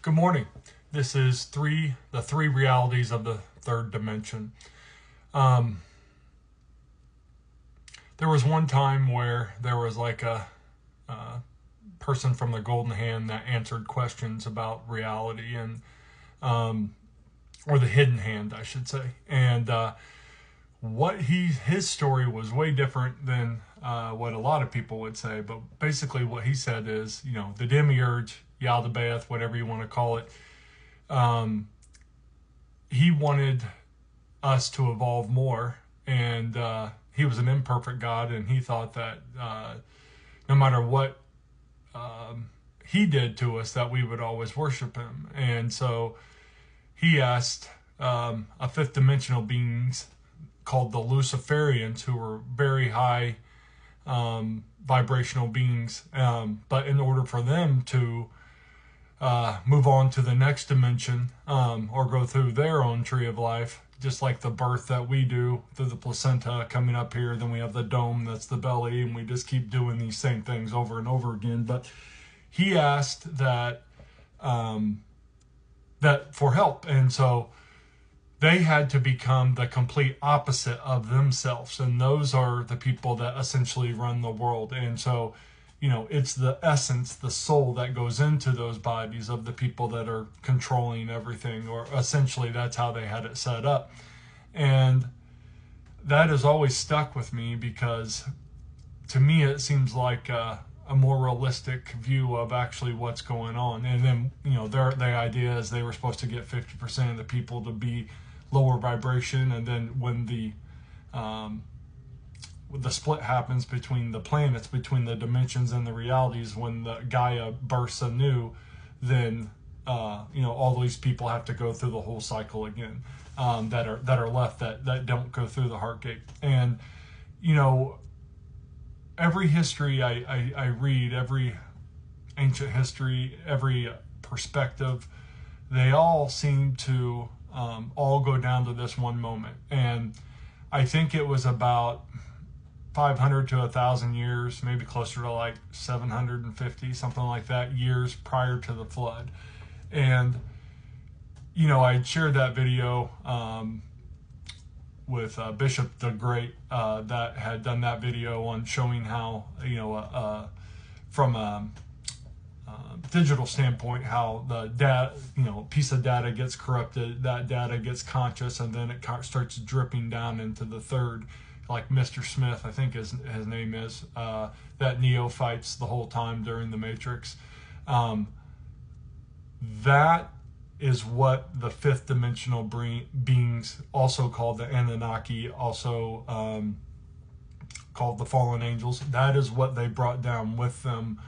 Good morning. This is the three realities of the third dimension. There was one time where there was like a person from the Golden Hand that answered questions about reality and or the Hidden Hand, I should say. And his story was way different than what a lot of people would say. But basically, what he said is, the demiurge, Yaldabaoth, whatever you want to call it, he wanted us to evolve more, and he was an imperfect God, and he thought that no matter what he did to us, that we would always worship him. And so he asked a fifth dimensional beings called the Luciferians, who were very high vibrational beings, but in order for them to move on to the next dimension or go through their own tree of life, just like the birth that we do through the placenta coming up here, then we have the dome, that's the belly, and we just keep doing these same things over and over again. But he asked that for help, and so they had to become the complete opposite of themselves, and those are the people that essentially run the world. And so it's the essence, the soul that goes into those bodies of the people that are controlling everything, or essentially that's how they had it set up. And that has always stuck with me, because to me it seems like a more realistic view of actually what's going on. And then, the idea is they were supposed to get 50% of the people to be lower vibration, and then when the split happens between the planets, between the dimensions and the realities, when the Gaia bursts anew, then all these people have to go through the whole cycle again, that are left that don't go through the heart gate. And every history I read, every ancient history, every perspective, they all seem to all go down to this one moment. And I think it was about 500 to 1,000 years, maybe closer to like 750, something like that, years prior to the flood. And I shared that video with Bishop the Great that had done that video on showing how from a digital standpoint, how the data, piece of data gets corrupted, that data gets conscious, and then it starts dripping down into the third, like Mr. Smith, I think his name is, that Neo fights the whole time during the Matrix. That is what the fifth dimensional beings, also called the Anunnaki, also called the fallen angels, that is what they brought down with them,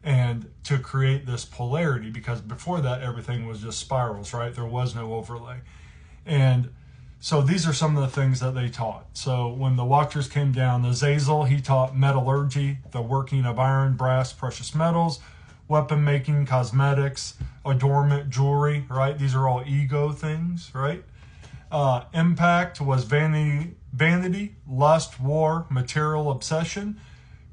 and to create this polarity, because before that everything was just spirals, right? There was no overlay. And so these are some of the things that they taught. So when the Watchers came down, the Azazel, he taught metallurgy, the working of iron, brass, precious metals, weapon making, cosmetics, adornment, jewelry, right? These are all ego things, right? Impact was vanity, lust, war, material obsession.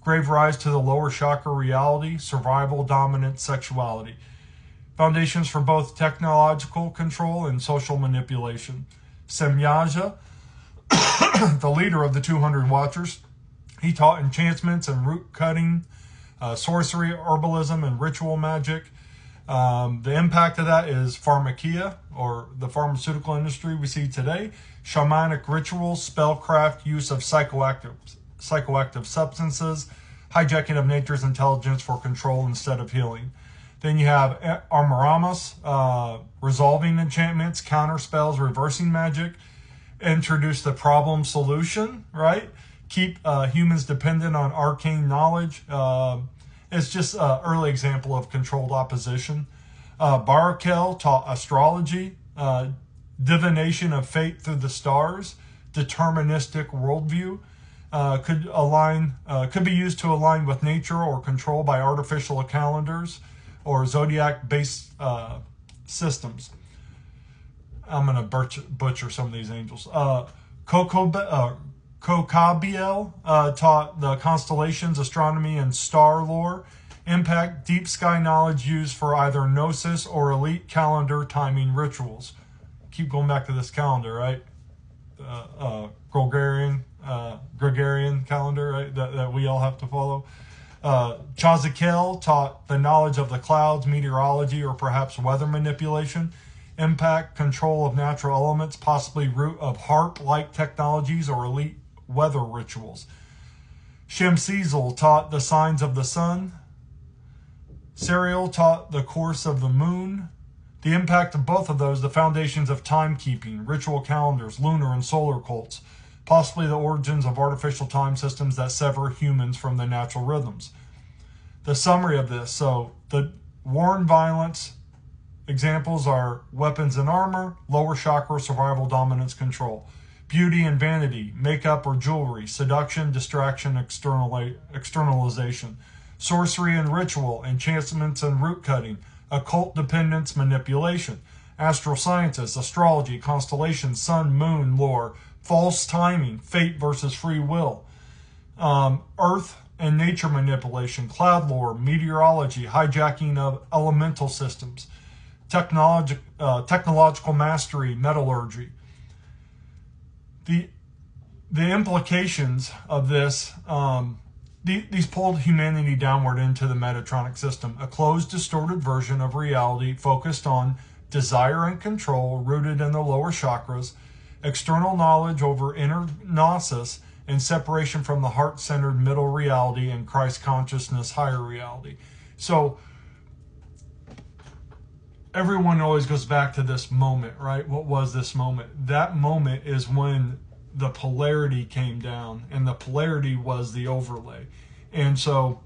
Grave rise to the lower chakra reality, survival, dominance, sexuality. Foundations for both technological control and social manipulation. Semyaja, the leader of the 200 Watchers, he taught enchantments and root cutting, sorcery, herbalism, and ritual magic. The impact of that is pharmakia, or the pharmaceutical industry we see today, shamanic rituals, spellcraft, use of psychoactive substances, hijacking of nature's intelligence for control instead of healing. Then you have Armoramus, resolving enchantments, counter spells, reversing magic, introduce the problem solution, right? Keep humans dependent on arcane knowledge. It's just an early example of controlled opposition. Barakel taught astrology, divination of fate through the stars, deterministic worldview. Could be used to align with nature or control by artificial calendars or zodiac-based systems. I'm going to butcher some of these angels. Kokabiel taught the constellations, astronomy, and star lore. Impact, deep sky knowledge used for either gnosis or elite calendar timing rituals. Keep going back to this calendar, right? Gregorian calendar, right? That we all have to follow. Chazakel taught the knowledge of the clouds, meteorology, or perhaps weather manipulation. Impact, control of natural elements, possibly root of harp-like technologies or elite weather rituals. Shemsizel taught the signs of the sun. Serial taught the course of the moon. The impact of both of those, the foundations of timekeeping, ritual calendars, lunar and solar cults, possibly the origins of artificial time systems that sever humans from their natural rhythms. The summary of this, so the war and violence examples are weapons and armor, lower chakra, survival, dominance, control. Beauty and vanity, makeup or jewelry, seduction, distraction, externalization. Sorcery and ritual, enchantments and root cutting, occult dependence, manipulation. Astral sciences, astrology, constellations, sun, moon lore, false timing, fate versus free will. Earth and nature manipulation, cloud lore, meteorology, hijacking of elemental systems, technological mastery, metallurgy. The implications of this, these pulled humanity downward into the Metatronic system, a closed, distorted version of reality focused on desire and control, rooted in the lower chakras, external knowledge over inner gnosis, and separation from the heart-centered middle reality and Christ consciousness higher reality. So everyone always goes back to this moment, right? What was this moment? That moment is when the polarity came down, and the polarity was the overlay. And so,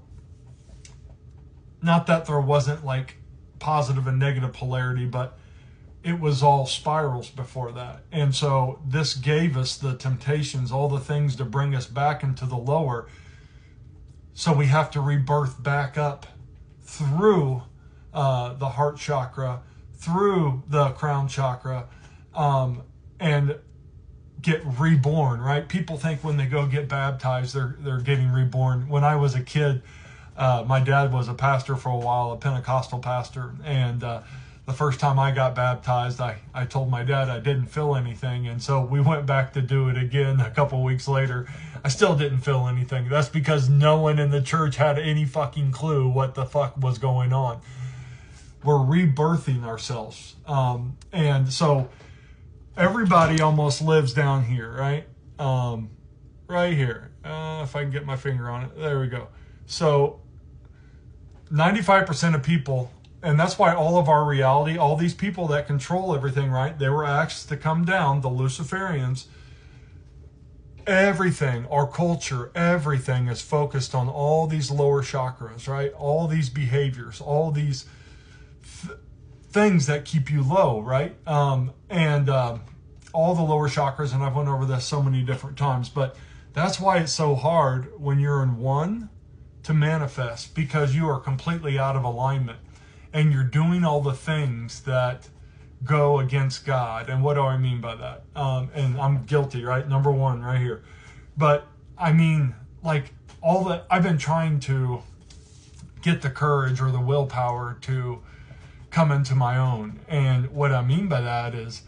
not that there wasn't like positive and negative polarity, but it was all spirals before that. And so this gave us the temptations, all the things to bring us back into the lower. So we have to rebirth back up through the heart chakra, through the crown chakra, and get reborn, right? People think when they go get baptized, they're getting reborn. When I was a kid, my dad was a pastor for a while, a Pentecostal pastor, and the first time I got baptized, I told my dad I didn't feel anything, and so we went back to do it again a couple weeks later. I still didn't feel anything. That's because no one in the church had any fucking clue what the fuck was going on. We're rebirthing ourselves. And so everybody almost lives down here, right? Right here. If I can get my finger on it. There we go. So 95% of people, and that's why all of our reality, all these people that control everything, right? They were asked to come down, the Luciferians. Everything, our culture, everything is focused on all these lower chakras, right? All these behaviors, all these things that keep you low, right? All the lower chakras, and I've went over this so many different times, but that's why it's so hard when you're in one to manifest, because you are completely out of alignment and you're doing all the things that go against God. And what do I mean by that? And I'm guilty, right? Number one right here. But I mean, like, all that I've been trying to get the courage or the willpower to come into my own. And what I mean by that is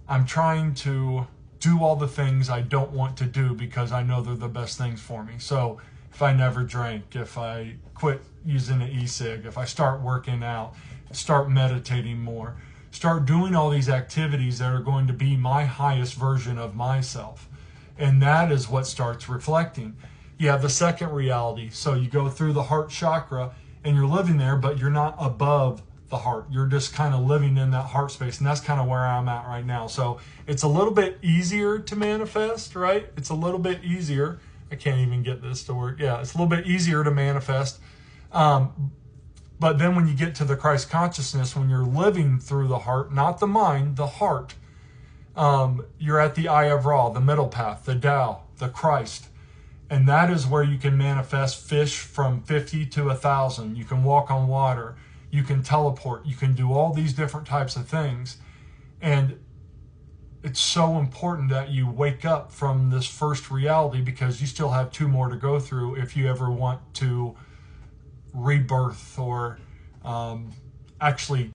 I'm trying to do all the things I don't want to do because I know they're the best things for me. So if I never drank, if I quit using an e-cig, if I start working out, start meditating more, start doing all these activities that are going to be my highest version of myself. And that is what starts reflecting. You have the second reality. So you go through the heart chakra and you're living there, but you're not above the heart. You're just kind of living in that heart space. And that's kind of where I'm at right now. So it's a little bit easier to manifest, right? It's a little bit easier. I can't even get this to work. Yeah, it's a little bit easier to manifest. But then when you get to the Christ consciousness, when you're living through the heart, not the mind, the heart, you're at the Eye of Ra, the middle path, the Tao, the Christ. And that is where you can manifest fish from 50 to 1,000. You can walk on water. You can teleport. You can do all these different types of things. And it's so important that you wake up from this first reality, because you still have two more to go through if you ever want to rebirth or actually